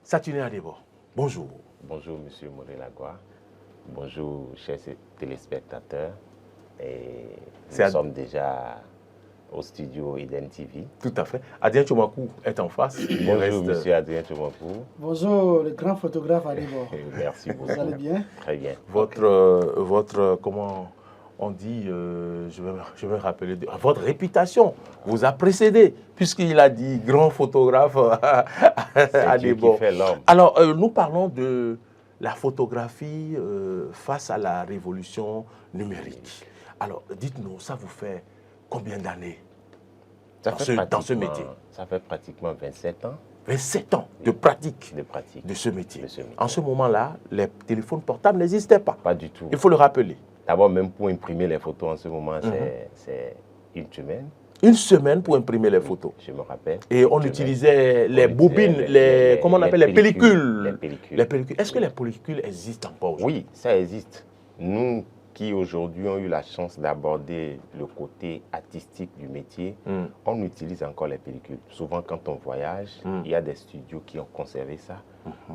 Saturnin Adebo, bonjour. Bonjour, Monsieur Morelagua. Bonjour, chers téléspectateurs. Et nous sommes déjà au studio Eden TV. Tout à fait. Adrien Tchomakou est en face. Bonjour, Monsieur Adrien Tchomakou. Bonjour, le grand photographe Adebo. Merci beaucoup. Vous allez bien? Très bien. Votre comment on dit, je vais rappeler, votre réputation vous a précédé, puisqu'il a dit grand photographe Adebo. Alors, nous parlons de la photographie face à la révolution numérique. Alors, dites-nous, ça vous fait combien d'années dans ce métier? Ça fait pratiquement 27 ans. 27 ans de pratique de ce métier. En ce moment-là, les téléphones portables n'existaient pas. Pas du tout. Il faut le rappeler. D'abord, même pour imprimer les photos en ce moment, c'est une semaine. Une semaine pour imprimer les photos. Je me rappelle. Et on utilisait les bobines, comment on appelle les pellicules. Les pellicules. Est-ce que les pellicules existent encore aujourd'hui? Oui, ça existe. Nous qui aujourd'hui ont eu la chance d'aborder le côté artistique du métier, on utilise encore les pellicules. Souvent quand on voyage, il y a des studios qui ont conservé ça.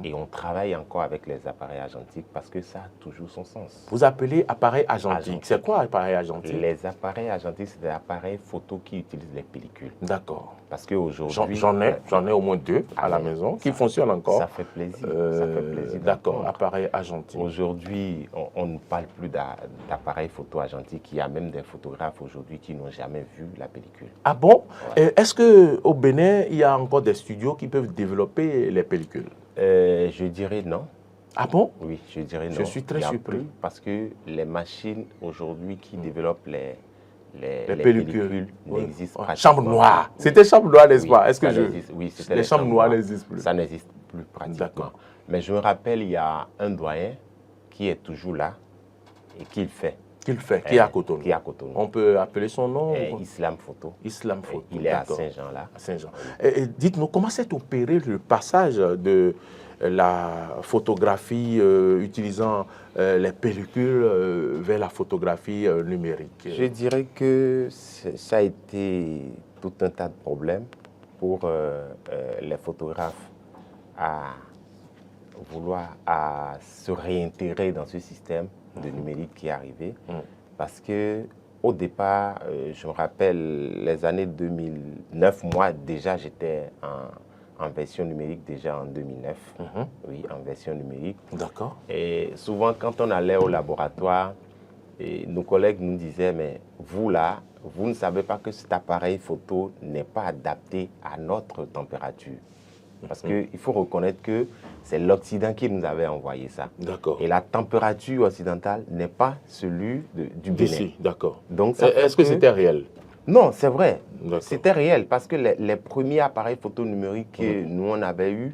Et on travaille encore avec les appareils argentiques parce que ça a toujours son sens. Vous appelez appareil argentique. C'est quoi appareil argentique? Les appareils argentiques, c'est des appareils photo qui utilisent les pellicules. D'accord. Parce qu'aujourd'hui... J'en ai au moins 2 à la maison qui fonctionnent encore. Ça fait plaisir. Ça fait plaisir. D'accord, appareil argentique. Aujourd'hui, on ne parle plus d'appareils photo argentiques. Il y a même des photographes aujourd'hui qui n'ont jamais vu la pellicule. Ah bon? Ouais. Est-ce qu'au Bénin, il y a encore des studios qui peuvent développer les pellicules? Je dirais non. Ah bon? Oui, je dirais non. Je suis très surpris. Parce que les machines aujourd'hui qui développent les pellicules n'existent pas. Chambre noire. C'était chambre noire, n'est-ce pas? Est-ce que oui, c'était les chambres noires n'existent plus. Ça n'existe plus pratiquement. D'accord. Mais je me rappelle, il y a un doyen qui est toujours là et qui le fait. Qui est à Cotonou. Qui est à Cotonou. On peut appeler son nom? Islam Photo. Islam Photo. Il est à Saint-Jean là. Saint-Jean. Dites-nous, comment s'est opéré le passage de la photographie utilisant les pellicules vers la photographie numérique? Je dirais que ça a été tout un tas de problèmes pour les photographes à vouloir se réintégrer dans ce système de numérique qui est arrivé. Parce que au départ, je me rappelle les années 2009, moi déjà j'étais en version numérique déjà en 2009. Oui, en version numérique. D'accord. Et souvent quand on allait au laboratoire, nos collègues nous disaient, mais vous là, vous ne savez pas que cet appareil photo n'est pas adapté à notre température. Parce qu'il faut reconnaître que c'est l'Occident qui nous avait envoyé ça. D'accord. Et la température occidentale n'est pas celui du Bénin. D'accord. Donc, est-ce que c'était réel? Non, c'est vrai. C'était réel parce que les premiers appareils photo numériques que nous on avait eu,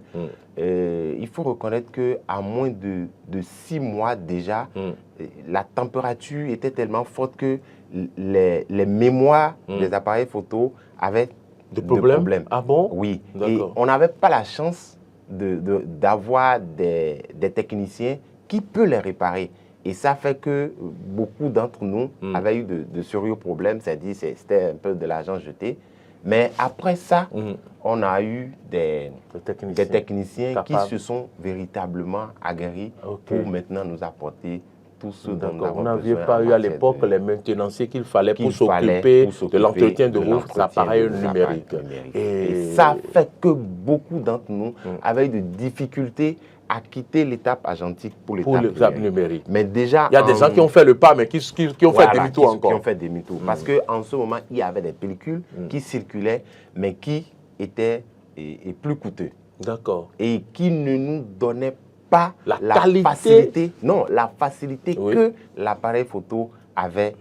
il faut reconnaître qu'à moins de 6 mois déjà, la température était tellement forte que les mémoires des appareils photo avaient de problèmes. Ah bon? Oui. Et on n'avait pas la chance d'avoir des techniciens qui peuvent les réparer. Et ça fait que beaucoup d'entre nous avaient eu de sérieux problèmes. C'est-à-dire c'était un peu de l'argent jeté. Mais après ça, on a eu des techniciens qui se sont véritablement aguerris pour maintenant nous apporter tout ce dont nous avons besoin. Vous n'aviez pas eu à l'époque les maintenanciers qu'il fallait pour s'occuper de l'entretien de vos appareils numériques. Et ça fait que beaucoup d'entre nous avaient eu des difficultés à quitter l'étape argentique pour l'étape numérique. Mais déjà, il y a des gens qui ont fait le pas, mais qui ont fait demi-tour encore. Qui ont fait demi-tour. Parce qu'en ce moment, il y avait des pellicules qui circulaient, mais qui étaient plus coûteux. D'accord. Et qui ne nous donnaient pas la facilité, non, la facilité que l'appareil photo avait,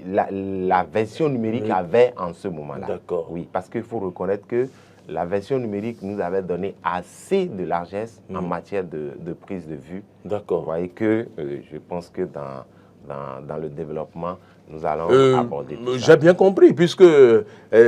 la version numérique avait en ce moment-là. D'accord. Oui, parce qu'il faut reconnaître que la version numérique nous avait donné assez de largesse en matière de prise de vue. D'accord. Vous voyez que je pense que dans le développement, nous allons aborder tout ça. J'ai bien compris, puisque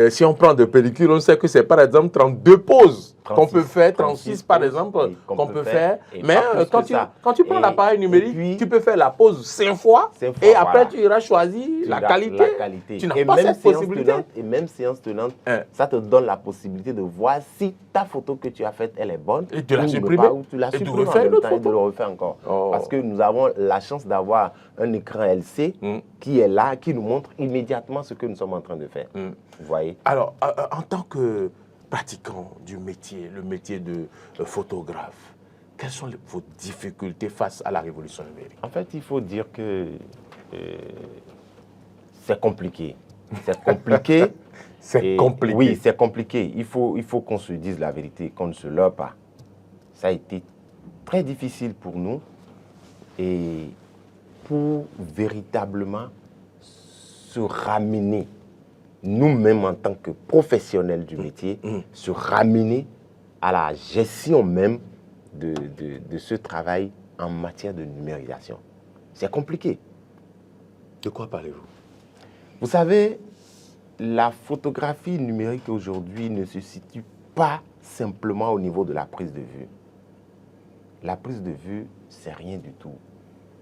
si on prend de pellicule, on sait que c'est par exemple 32 poses qu'on peut faire, 36 par exemple, oui, qu'on peut faire. et Mais pas plus que ça. quand tu prends Et- l'appareil numérique, et puis- tu peux faire la pose 5 fois, 5 fois, et après voilà. tu iras choisir la qualité. Tu n'as pas cette possibilité. Et même séance tenante, Hein. ça te donne la possibilité de voir si ta photo que tu as faite, elle est bonne. Et de la ou ne supprimer. pas, ou tu la Et de supprimes en refaire même une autre temps et de photo. le refaire encore. Oh. Parce que nous avons la chance d'avoir un écran LC qui est là, qui nous montre immédiatement ce que nous sommes en train de faire. Vous voyez? Alors, en tant que pratiquant du métier, le métier de photographe, quelles sont vos difficultés face à la révolution numérique? En fait, il faut dire que c'est compliqué. C'est compliqué. C'est compliqué. Oui, c'est compliqué. Il faut qu'on se dise la vérité, qu'on ne se leurre pas. Ça a été très difficile pour nous et pour véritablement se ramener, nous-mêmes en tant que professionnels du métier, se ramener à la gestion même de ce travail en matière de numérisation. C'est compliqué. De quoi parlez-vous? Vous savez, la photographie numérique aujourd'hui ne se situe pas simplement au niveau de la prise de vue. La prise de vue, c'est rien du tout.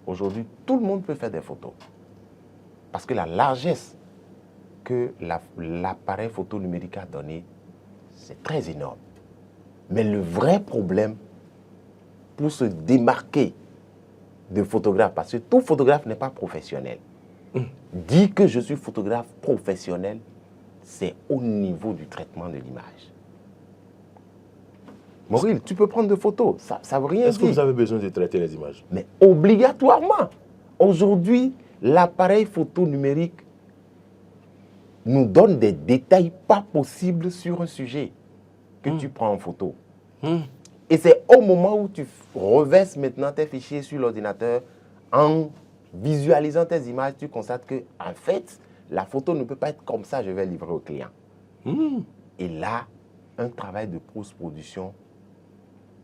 Aujourd'hui, tout le monde peut faire des photos. Parce que la largesse que l'appareil photo numérique a donnée, c'est très énorme. Mais le vrai problème, pour se démarquer de photographe, parce que tout photographe n'est pas professionnel, dit que je suis photographe professionnel, c'est au niveau du traitement de l'image. Mauril, tu peux prendre des photos, ça ne veut rien Est-ce que dire. vous avez besoin de traiter les images? Mais obligatoirement. Aujourd'hui, l'appareil photo numérique nous donne des détails pas possibles sur un sujet que tu prends en photo. Et c'est au moment où tu reverses maintenant tes fichiers sur l'ordinateur, en visualisant tes images, tu constates que, en fait, la photo ne peut pas être comme ça, je vais livrer au client. Et là, un travail de post-production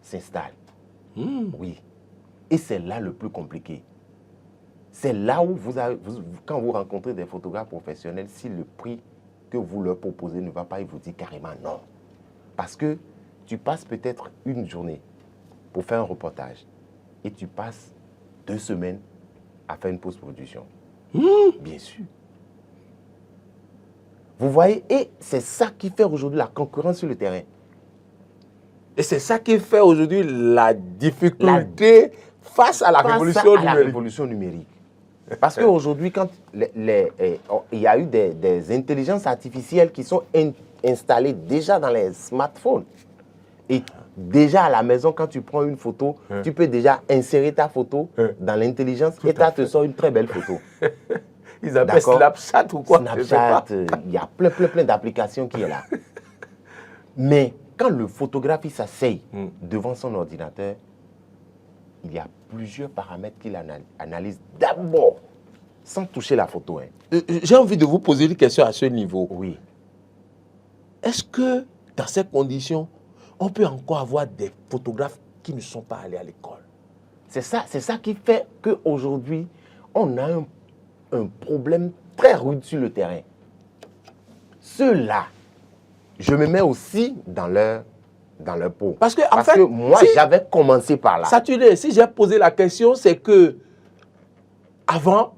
s'installe. Oui. Et c'est là le plus compliqué. C'est là où quand vous rencontrez des photographes professionnels, si le prix que vous leur proposez ne va pas, ils vous disent carrément non. Parce que tu passes peut-être une journée pour faire un reportage et tu passes 2 semaines à faire une post-production. Bien sûr. Vous voyez, et c'est ça qui fait aujourd'hui la concurrence sur le terrain. Et c'est ça qui fait aujourd'hui la difficulté face à la révolution numérique. Parce qu'aujourd'hui, quand il y a eu des intelligences artificielles qui sont installées déjà dans les smartphones. Et déjà à la maison, quand tu prends une photo, tu peux déjà insérer ta photo dans l'intelligence et ça te sort une très belle photo. Ils appellent Snapchat ou quoi? Snapchat, il y a plein d'applications qui sont là. Mais quand le photographe s'asseye devant son ordinateur, il y a plusieurs paramètres qu'il analyse d'abord, sans toucher la photo. J'ai envie de vous poser une question à ce niveau. Oui. Est-ce que dans ces conditions, on peut encore avoir des photographes qui ne sont pas allés à l'école? C'est ça qui fait qu'aujourd'hui, on a un problème très rude sur le terrain. Ceux-là, je me mets aussi dans leur peau. Parce que, moi, j'avais commencé par là. Saturday, si j'ai posé la question, c'est que avant,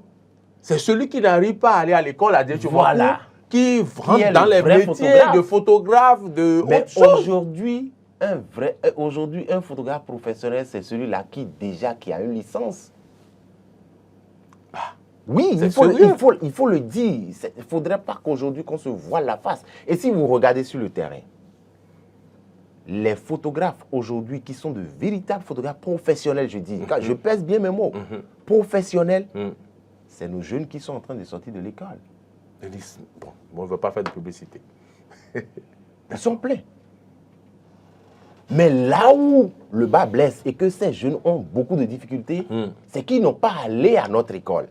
c'est celui qui n'arrive pas à aller à l'école à dire, voilà, qui rentre dans les métiers de photographe, de autre chose. Aujourd'hui, un photographe professionnel, c'est celui-là qui a une licence. Oui, il faut le dire. Il ne faudrait pas qu'aujourd'hui qu'on se voile la face. Et si vous regardez sur le terrain, les photographes aujourd'hui qui sont de véritables photographes professionnels, je dis, je pèse bien mes mots, professionnels, c'est nos jeunes qui sont en train de sortir de l'école. Ils disent, bon, on ne veut pas faire de publicité. Ils sont pleins. Mais là où le bas blesse et que ces jeunes ont beaucoup de difficultés, c'est qu'ils n'ont pas allé à notre école.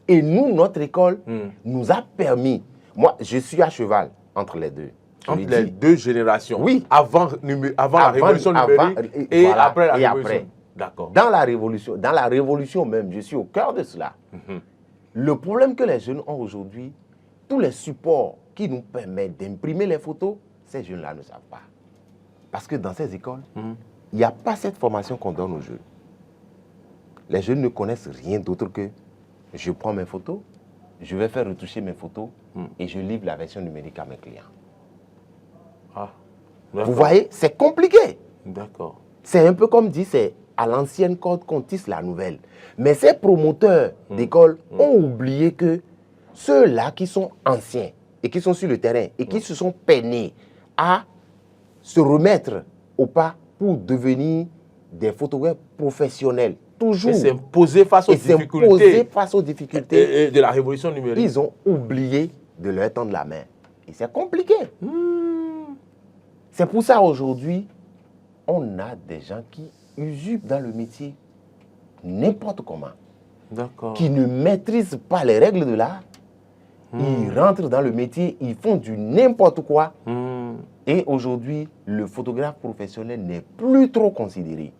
Et nous, notre école nous a permis, moi je suis à cheval entre les deux. Entre les deux générations. Oui. Avant la révolution numérique et voilà, après la révolution. Après. D'accord. Dans la révolution même, je suis au cœur de cela. Le problème que les jeunes ont aujourd'hui, tous les supports qui nous permettent d'imprimer les photos, ces jeunes-là ne savent pas. Parce que dans ces écoles, il n'y a pas cette formation qu'on donne aux jeunes. Les jeunes ne connaissent rien d'autre que je prends mes photos, je vais faire retoucher mes photos et je livre la version numérique à mes clients. Ah, vous voyez, c'est compliqué. D'accord. C'est un peu comme dit, c'est à l'ancienne corde qu'on tisse la nouvelle. Mais ces promoteurs d'école ont oublié que ceux-là qui sont anciens et qui sont sur le terrain et qui se sont peinés à se remettre au pas pour devenir des photographes professionnels. Toujours. Et s'imposer face aux difficultés. Face aux difficultés. Et de la révolution numérique. Ils ont oublié de leur tendre la main. Et c'est compliqué. C'est pour ça aujourd'hui, on a des gens qui usurpent dans le métier n'importe comment. D'accord. Qui ne maîtrisent pas les règles de l'art. Ils rentrent dans le métier, ils font du n'importe quoi. Et aujourd'hui, le photographe professionnel n'est plus trop considéré.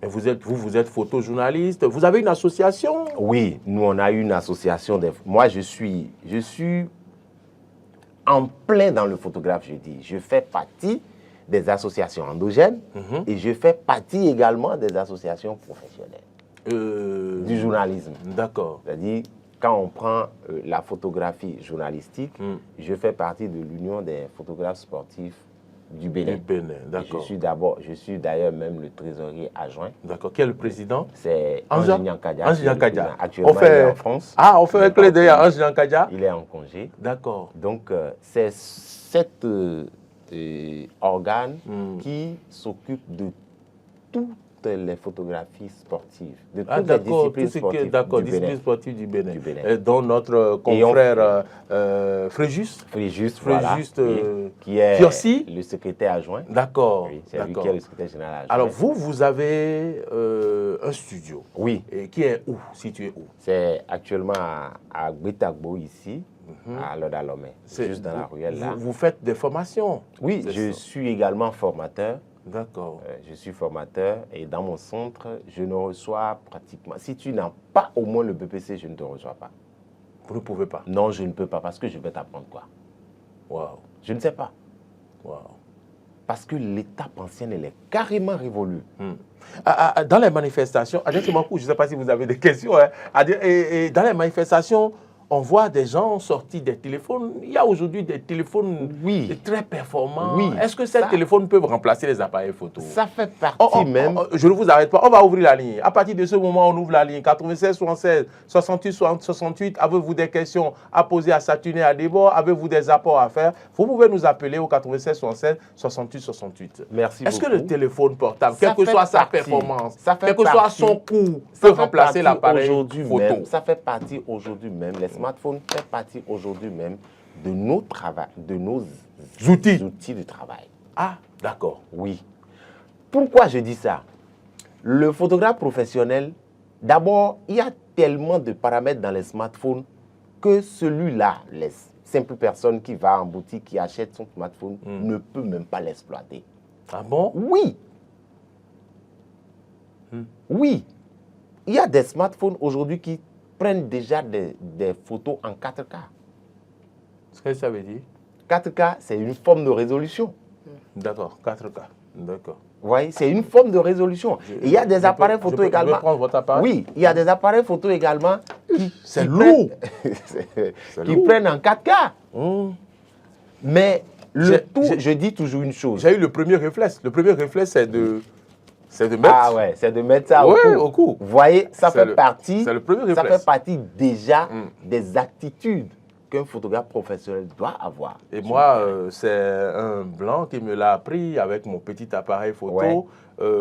Et vous êtes photojournaliste, vous avez une association? Oui, nous on a une association. Moi je suis en plein dans le photographe, je dis. Je fais partie des associations endogènes et je fais partie également des associations professionnelles du journalisme. D'accord. C'est-à-dire, quand on prend la photographie journalistique, je fais partie de l'Union des photographes sportifs du Bénin. Du Bénin, d'accord. Je suis d'ailleurs même le trésorier adjoint. D'accord. Quel président? C'est Ange Nyankadja. Ange Nyankadja. Actuellement, il est en France. Ah, on fait un clé d'œil à Ange Nyankadja. Il est en congé. D'accord. Donc, c'est cet organe qui s'occupe de toutes les photographies sportives, de toutes les disciplines sportives disciplines sportives du Bénin. Dont notre confrère Fréjus. Voilà, qui est aussi le secrétaire adjoint. D'accord. Oui, c'est lui qui est le secrétaire général adjoint. Alors vous avez un studio. Oui. Et qui est où? Situé où? C'est actuellement à Gbetagbo ici, à Lodalomé, juste dans la ruelle là. Vous faites des formations? Oui, je suis également formateur. D'accord. Je suis formateur et dans mon centre, je ne reçois pratiquement... Si tu n'as pas au moins le BPC, je ne te reçois pas. Vous ne pouvez pas? Non, je ne peux pas parce que je vais t'apprendre quoi? Wow. Je ne sais pas. Wow. Parce que l'étape ancienne, elle est carrément révolue. Dans les manifestations, je ne sais pas si vous avez des questions, hein, dans les manifestations, on voit des gens sortis des téléphones. Il y a aujourd'hui des téléphones très performants. Oui. Est-ce que ces téléphones peuvent remplacer les appareils photo? Ça fait partie même... je ne vous arrête pas. On va ouvrir la ligne. À partir de ce moment, on ouvre la ligne. 96 76 68 68. Avez-vous des questions à poser à Saturne et à Débord? Avez-vous des apports à faire? Vous pouvez nous appeler au 96 76 68 68. Merci Est-ce beaucoup. que le téléphone portable, quelle que soit sa performance, quel que soit son coût, ça peut remplacer l'appareil photo? Ça fait partie aujourd'hui même. Les smartphones font partie aujourd'hui même de nos outils de travail. Ah, d'accord. Oui. Pourquoi je dis ça? Le photographe professionnel, d'abord, il y a tellement de paramètres dans les smartphones que celui-là, les simples personnes qui vont en boutique, qui achètent son smartphone, ne peut même pas l'exploiter. Ah bon? Oui. Oui. Il y a des smartphones aujourd'hui qui prennent déjà des photos en 4K. Ce que ça veut dire? 4K, c'est une forme de résolution. D'accord, 4K. D'accord. Vous voyez, c'est une forme de résolution. Et il y a des appareils photo également. Je peux prendre votre appareil? Oui, il y a des appareils photo également c'est lourd. Qui prennent en 4K. Mais je dis toujours une chose. J'ai eu le premier réflexe. Le premier réflexe, c'est de mettre. Ah ouais, c'est de mettre ça au cou. Vous voyez, ça fait partie. C'est le premier réflexe. Ça fait partie déjà des attitudes qu'un photographe professionnel doit avoir. Et moi, c'est un blanc qui me l'a appris avec mon petit appareil photo. Ouais.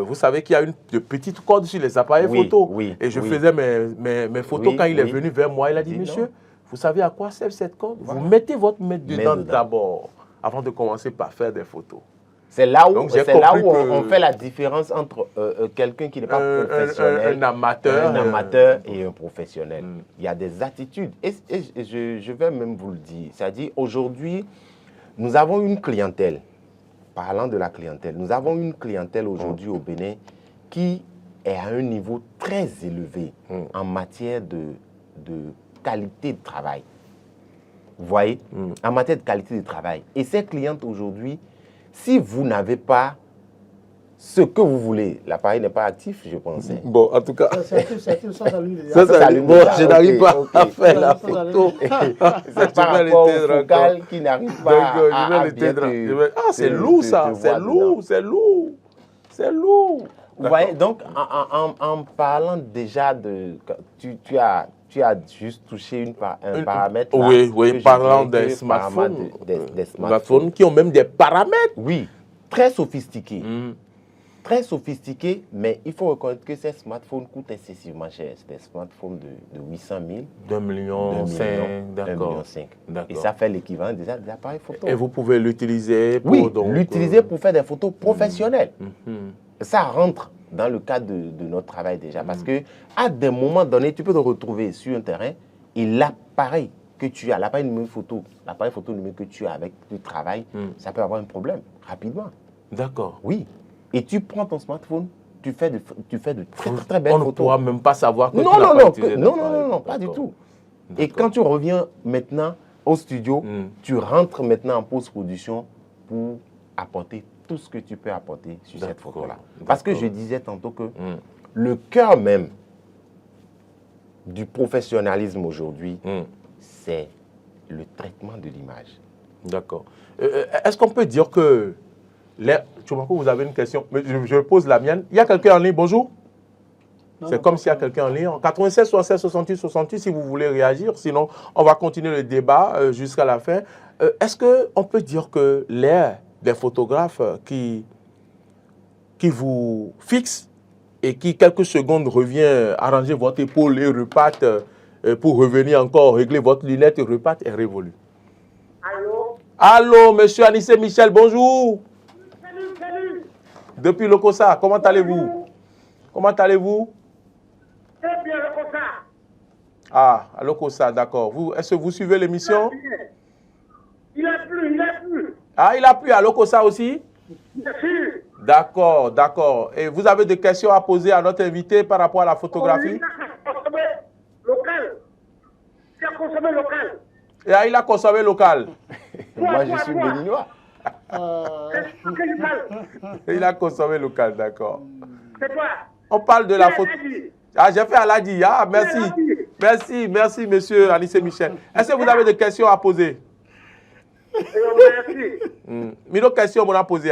Vous savez qu'il y a de petites cordes sur les appareils photo. Et je faisais mes photos quand il est venu vers moi. Il a dit, monsieur, vous savez à quoi sert cette corde? Vous mettez votre main dedans d'abord, avant de commencer par faire des photos. C'est là où, on fait la différence entre quelqu'un qui n'est pas professionnel, un amateur et un professionnel. Il y a des attitudes. Et je vais même vous le dire. C'est-à-dire, aujourd'hui, nous avons une clientèle. Parlant de la clientèle, nous avons une clientèle aujourd'hui au Bénin qui est à un niveau très élevé en matière de qualité de travail. Vous voyez, en matière de qualité de travail. Et ces clientes aujourd'hui, si vous n'avez pas ce que vous voulez, l'appareil n'est pas actif, je pense. Bon, en tout cas, C'est actif, ça s'allume déjà. ça s'allume. Bon, je n'arrive pas à ok. faire la Ça s'allume. photo. C'est Je par vais rapport au l'éteindre focal encore. qui n'arrive Donc, pas je vais à bien l'éteindre. te- Ah, c'est te- lourd te- ça, te c'est voir lourd, dedans. c'est lourd. C'est lourd. Vous voyez, donc en parlant déjà de... Tu as juste touché un paramètre là, Oui, oui, que je parlant dirais des que par rapport smartphones. des Smartphones qui ont même des paramètres. Oui, très sophistiqués. Mm. Très sophistiqués, mais il faut reconnaître que ces smartphones coûtent excessivement cher. C'est des smartphones de 800 000, 2 millions, 5, 1,5 d'accord. million. Et D'accord. ça fait l'équivalent déjà des appareils photo. Et vous pouvez l'utiliser pour... Oui, donc, l'utiliser pour faire des photos professionnelles. mhm. Ça rentre dans le cadre de notre travail déjà. Parce que à des moments donnés, tu peux te retrouver sur un terrain et l'appareil que tu as, l'appareil photo numérique que tu as avec du travail, ça peut avoir un problème rapidement. D'accord. Oui. Et tu prends ton smartphone, tu fais de très, très belles On ne photos. pourra même pas savoir que Non, tu l'as non, pas non, utilisé non, l'appareil. non, pas du D'accord. tout. Et quand tu reviens maintenant au studio, tu rentres maintenant en post-production pour apporter tout ce que tu peux apporter sur cette D'accord. photo-là. Parce que D'accord. je disais tantôt que le cœur même du professionnalisme aujourd'hui, c'est le traitement de l'image. D'accord. Est-ce qu'on peut dire que... Tchoumakou, vous avez une question, mais je pose la mienne. Il y a quelqu'un en ligne, bonjour. C'est comme s'il y a quelqu'un en ligne. 96, 67, 68, 68, si vous voulez réagir. Sinon, on va continuer le débat jusqu'à la fin. Est-ce qu'on peut dire que l'ère des photographes qui vous fixe et qui, quelques secondes, revient arranger votre épaule et reparte pour revenir encore régler votre lunette et reparte est révolue? Allô? Allô, monsieur Anissé Michel, bonjour. Salut. Depuis le COSA, comment allez-vous? Comment allez-vous? Très bien, le COSA. Ah, à l'OCOSA, d'accord. Est-ce que vous suivez l'émission? Il a plu. Ah, il a plu à l'OCOSA aussi? Bien sûr. D'accord, d'accord. Et vous avez des questions à poser à notre invité par rapport à la photographie? Il a consommé local. Il a consommé local. Et il a consommé local. Moi, je suis béninois. C'est ce que je parle. Il a consommé local, d'accord. C'est toi. On parle de la photo. Aladi. Ah, j'ai fait Aladi. Ah, merci. Merci, monsieur Anissé Michel. Est-ce que vous avez des questions à poser? Merci. Mais nos questions, on a posé.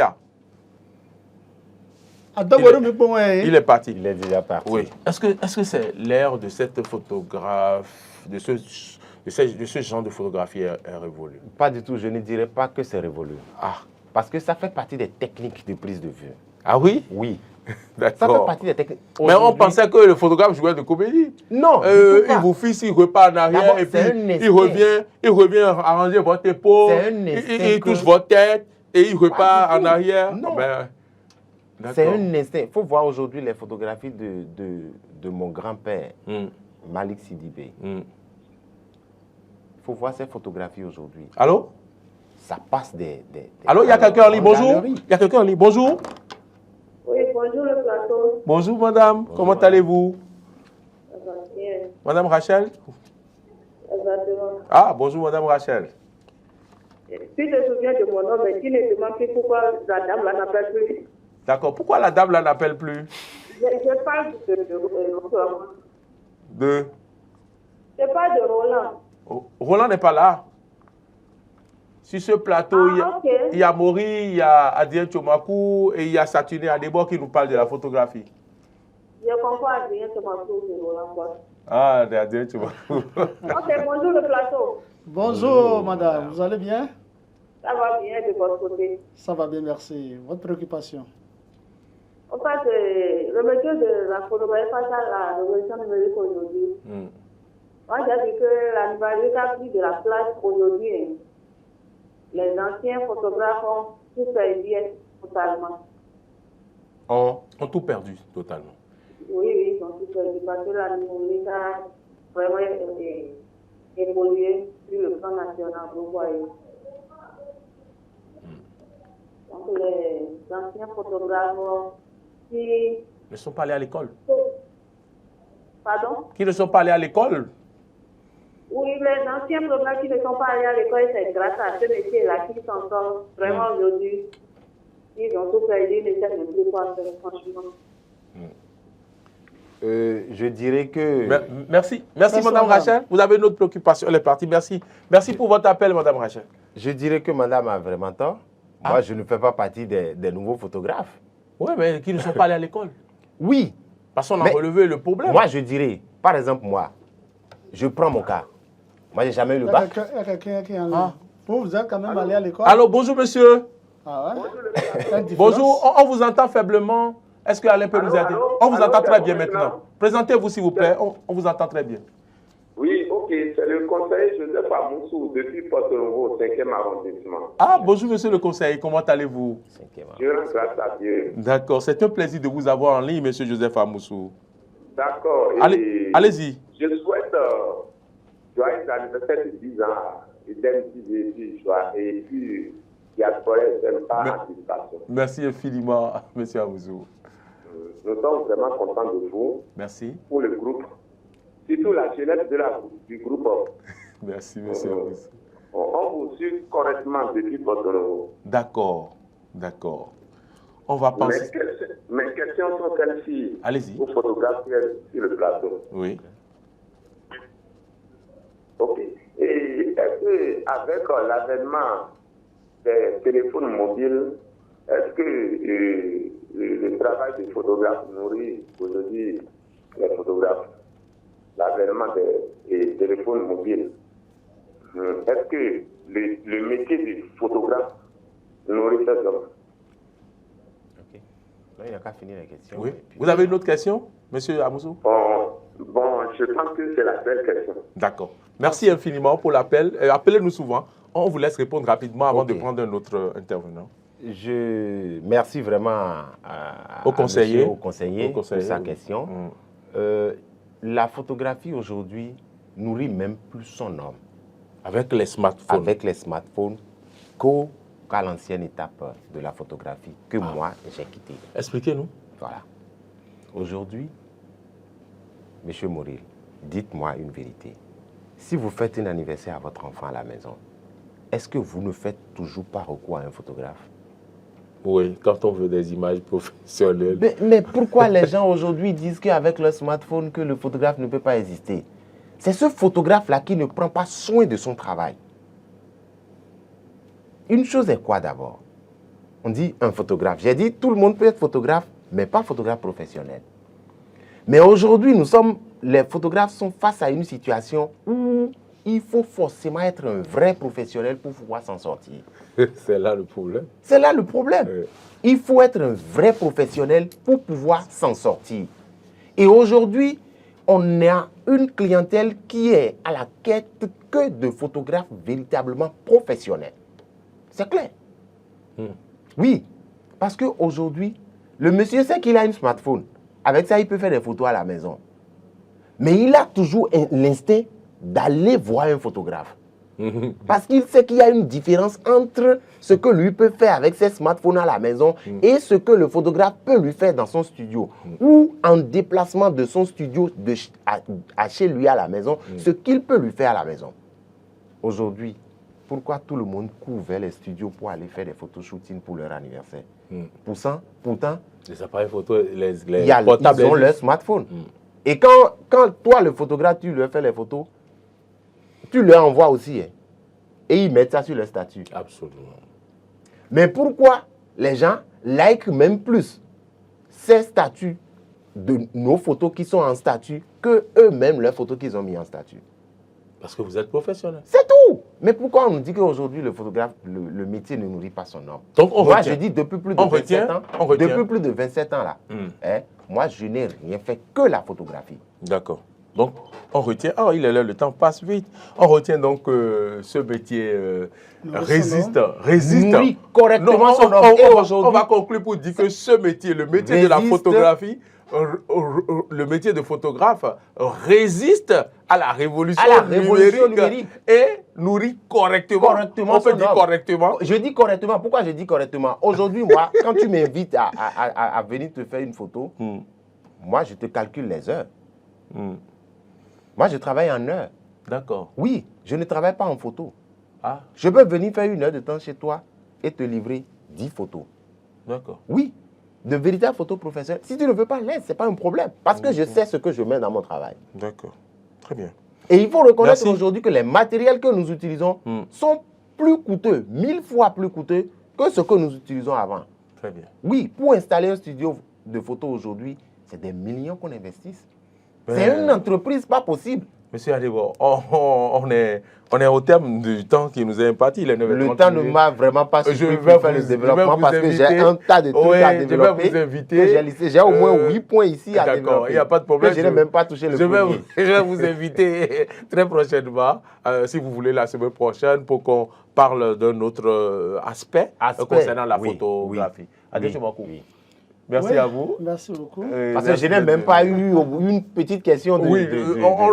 Il Il est parti. Il est déjà parti. Oui. Est-ce que c'est l'ère de cette photographe, de ce genre de photographie est révolue? Pas du tout. Je ne dirais pas que c'est révolu. Ah. Parce que ça fait partie des techniques de prise de vue. Ah oui? Oui. D'accord. Ça fait partie des techniques. Mais on pensait que le photographe jouait de comédie. Non, du tout pas. Il vous fixe, il repart en arrière D'abord, et puis c'est un il revient arranger votre épaule, C'est un instinct il touche votre tête et il repart en arrière. Non. Ben, C'est d'accord. un instinct. Il faut voir aujourd'hui les photographies de mon grand-père, Malik Sidibé. Il faut voir ces photographies aujourd'hui. Allô? Ça passe des Allô, il y a quelqu'un en ligne, dans la bonjour? galerie. Il y a quelqu'un en ligne, bonjour? Oui, bonjour le plateau. Bonjour madame, comment allez-vous? Ça va bien. Madame Rachel? Exactement. Ah, bonjour madame Rachel. Tu te souviens de mon nom, mais tu ne demandes plus pourquoi la dame là n'appelle plus. D'accord, pourquoi la dame là n'appelle plus? Je parle De... Je parle de Roland. Oh, Roland n'est pas là. Sur ce plateau, Ah, ok. il y a Maury, il y a Adrien Tchomakou et il y a Satuné Adebo qui nous parle de la photographie. Je comprends Adrien Tchomakou de Roland. Quoi. Ah, de Adrien Tchomakou. Ok, bonjour le plateau. Bonjour, madame. Vous allez bien? Ça va bien de votre côté. Ça va bien, merci. Votre préoccupation? En fait, le métier de la photographie face à la révolution numérique aujourd'hui. Moi, j'ai vu que la numérique a pris de la place aujourd'hui. Les anciens photographes ont tout perdu totalement. Ont tout perdu totalement. Oui, ils ont tout perdu parce que la numérique a vraiment évolué sur le plan national, vous voyez. Donc, les anciens photographes qui... Ne sont pas allés à l'école. Pardon? Qui ne sont pas allés à l'école. Oui, les anciens programmes qui ne sont pas allés à l'école, c'est grâce à ce métier-là qu'ils s'en sortent vraiment aujourd'hui. Ils ont tout perdu, ils ne savent plus quoi faire, franchement. Je dirais que... Merci, Madame Rachel. Vous avez une autre préoccupation, elle est partie. Merci. Merci pour votre appel, Madame Rachel. Je dirais que Madame a vraiment tort. Moi, je ne fais pas partie des nouveaux photographes. Oui, mais qui ne sont pas allés à l'école. Oui. Parce qu'on a relevé le problème. Moi, je dirais, par exemple, moi, je prends mon cas. Moi, j'ai jamais eu le bac. Il y a quelqu'un qui est en ligne. Vous êtes quand même allé à l'école? Allô, bonjour, monsieur. Ah ouais? Bonjour, on vous entend faiblement. Est-ce que Alain peut nous aider? On vous entend très bien maintenant. Présentez-vous, s'il vous plaît. On vous entend très bien. Oui, ok. C'est le conseiller Joseph Amoussou depuis Porto-Novo, 5e arrondissement. Ah, bonjour, monsieur le conseiller. Comment allez-vous? Je rends grâce à Dieu. D'accord. C'est un plaisir de vous avoir en ligne, monsieur Joseph Amoussou. D'accord. Allez-y. Je souhaite joyeux anniversaire de 10 ans et et puis diaspora pas anticipation. Merci infiniment, monsieur Amoussou. Nous sommes vraiment contents de vous. Merci. Pour le groupe. Surtout la jeunesse du groupe. Merci, monsieur Amoussou. On vous suit correctement depuis votre... D'accord. On va penser... Mes questions sont celles-ci. Allez-y. Aux photographes sur le plateau. Oui. Ok. Et est-ce qu'avec l'avènement des téléphones mobiles, est-ce que le travail des photographes nourrit aujourd'hui les photographes? L'avènement des téléphones mobiles. Est-ce que le métier de photographe nourrit ces hommes? Ok. Là, il n'a qu'à finir la question. Oui. Vous avez une autre question, monsieur Amoussou? Bon, je pense que c'est la seule question. D'accord. Merci infiniment pour l'appel. Appelez-nous souvent. On vous laisse répondre rapidement avant de prendre un autre intervenant. Merci vraiment au conseiller pour sa question. La photographie aujourd'hui nourrit même plus son homme. Avec les smartphones. Avec les smartphones qu'à l'ancienne étape de la photographie que moi j'ai quittée. Expliquez-nous. Voilà. Aujourd'hui, Monsieur Moril, dites-moi une vérité. Si vous faites un anniversaire à votre enfant à la maison, est-ce que vous ne faites toujours pas recours à un photographe? Oui, quand on veut des images professionnelles. Mais pourquoi les gens aujourd'hui disent qu'avec leur smartphone, que le photographe ne peut pas exister? C'est ce photographe-là qui ne prend pas soin de son travail. Une chose est quoi d'abord? On dit un photographe. J'ai dit tout le monde peut être photographe, mais pas photographe professionnel. Mais aujourd'hui, les photographes sont face à une situation où il faut forcément être un vrai professionnel pour pouvoir s'en sortir. C'est là le problème. C'est là le problème. Il faut être un vrai professionnel pour pouvoir s'en sortir. Et aujourd'hui, on a une clientèle qui est à la quête que de photographes véritablement professionnels. C'est clair. Oui, parce qu'aujourd'hui, le monsieur sait qu'il a un smartphone. Avec ça, il peut faire des photos à la maison. Mais il a toujours l'instinct d'aller voir un photographe. Parce qu'il sait qu'il y a une différence entre ce que lui peut faire avec ses smartphones à la maison et ce que le photographe peut lui faire dans son studio. Ou en déplacement de son studio à chez lui à la maison, ce qu'il peut lui faire à la maison. Aujourd'hui, pourquoi tout le monde court vers les studios pour aller faire des photoshootings pour leur anniversaire? Pourtant, les appareils photo, les portables, ils ont leur smartphone. Et quand toi, le photographe, tu leur fais les photos, tu leur envoies aussi. Et ils mettent ça sur leur statut. Absolument. Mais pourquoi les gens likent même plus ces statuts de nos photos qui sont en statut que eux-mêmes leurs photos qu'ils ont mis en statut? Parce que vous êtes professionnel. C'est tout. Mais pourquoi on nous dit qu'aujourd'hui, le photographe, le métier ne nourrit pas son homme? Donc on moi, retient. je dis depuis plus de 27 ans. Depuis plus de 27 ans, là, moi, je n'ai rien fait que la photographie. D'accord. Donc, on retient. Ah, il est là, le temps passe vite. On retient donc ce métier résiste. Nourrit correctement son homme. On va conclure pour dire que ce métier, le métier de la photographie, le métier de photographe résiste à la révolution, numérique et nourrit correctement. On peut dire correctement. Je dis correctement. Pourquoi je dis correctement? Aujourd'hui, moi, quand tu m'invites à venir te faire une photo, moi, je te calcule les heures. Moi, je travaille en heures. D'accord. Oui, je ne travaille pas en photo. Ah, Je peux venir faire 1 heure de temps chez toi et te livrer 10 photos. d'accord. Oui, de véritables photos professionnelles. Si tu ne veux pas, laisse, ce n'est pas un problème. Parce que je sais ce que je mets dans mon travail. D'accord. Très bien. Et il faut reconnaître Merci. aujourd'hui que les matériels que nous utilisons sont plus coûteux, 1000 fois plus coûteux que ce que nous utilisons avant. Très bien. Oui, pour installer un studio de photo aujourd'hui, c'est des millions qu'on investisse. Ben, C'est une entreprise pas possible. Monsieur Adebo, on est au terme du temps qui nous est imparti. Il est 9h30. Le temps ne m'a vraiment pas Je suffi vais pour faire le vous développement parce que inviter. j'ai un tas de trucs Oui, à je vais développer. vous inviter. J'ai au moins 8 points ici à D'accord, développer. il n'y a pas de problème. Que je n'ai même pas touché le je vais, premier. je vais vous inviter très prochainement, si vous voulez, la semaine prochaine, pour qu'on parle d'un autre aspect concernant la photographie. Adieu, Oui. Merci Oui, à vous. Merci beaucoup. Parce que je n'ai même pas eu une petite question de... Oui,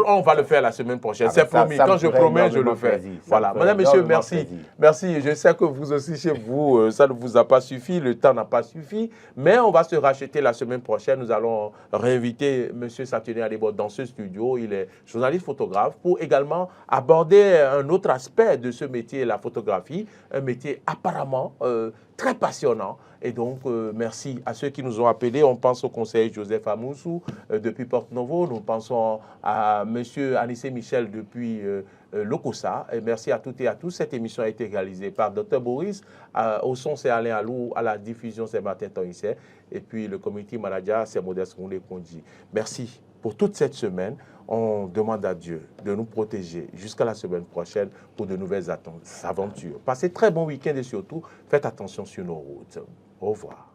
on va le faire la semaine prochaine. C'est promis. Quand je promets, je le fais. Voilà. Madame, Messieurs, merci. Merci. Je sais que vous aussi, chez vous, ça ne vous a pas suffi. Le temps n'a pas suffi. Mais on va se racheter la semaine prochaine. Nous allons réinviter M. Saturnin Adebo dans ce studio. Il est journaliste photographe pour également aborder un autre aspect de ce métier, la photographie. Un métier apparemment très passionnant. Et donc, merci à ceux qui nous ont appelés. On pense au conseiller Joseph Amoussou depuis Porte-Novo. Nous pensons à M. Anissé Michel depuis Lokossa. Et merci à toutes et à tous. Cette émission a été réalisée par Dr Boris. Au son, c'est Alain Alou. À la diffusion, c'est Martin Tonissé. Et puis, le community manager, c'est Modeste Koundé-Kondi. Merci pour toute cette semaine. On demande à Dieu de nous protéger jusqu'à la semaine prochaine pour de nouvelles aventures. Passez très bon week-end et surtout, faites attention sur nos routes. Au revoir.